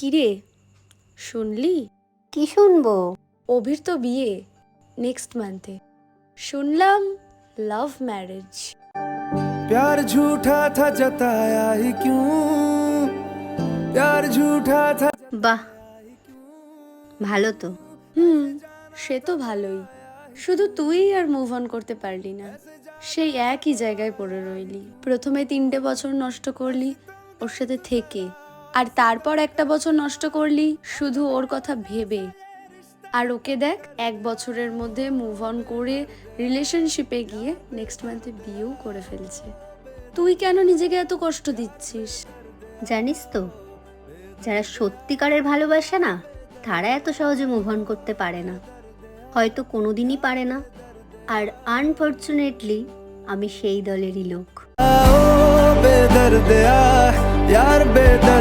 কিরে, শুনলি? কি শুনবো? অভির তো বিয়ে নেক্সট মান্থে। শুনলাম লাভ ম্যারেজ। प्यार झूठा था जताया ही क्यों, प्यार झूठा था। বাহ, ভালো তো। সে তো ভালোই, শুধু তুই আর মুভ অন করতে পারলি না। সেই একই জায়গায় পড়ে রইলি। প্রথমে 3টে বছর নষ্ট করলি ওর সাথে থেকে, আর তারপর 1টা বছর নষ্ট করলি শুধু ওর কথা ভেবে। আর ওকে দেখ, 1 বছরের মধ্যে মুভ অন করে রিলেশনশিপে গিয়ে নেক্সট মান্থে বিয়েও করে ফেলছে। তুই কেন নিজেকে এত কষ্ট দিচ্ছিস? জানিস তো, যারা সত্যিকারের ভালোবাসে না, তারা এত সহজে মুভ অন করতে পারে না, হয়তো কোনোদিনই পারে না। আর আনফর্চুনেটলি আমি সেই দলেরই লোক। ओ बेदर्द यार बेदर्द।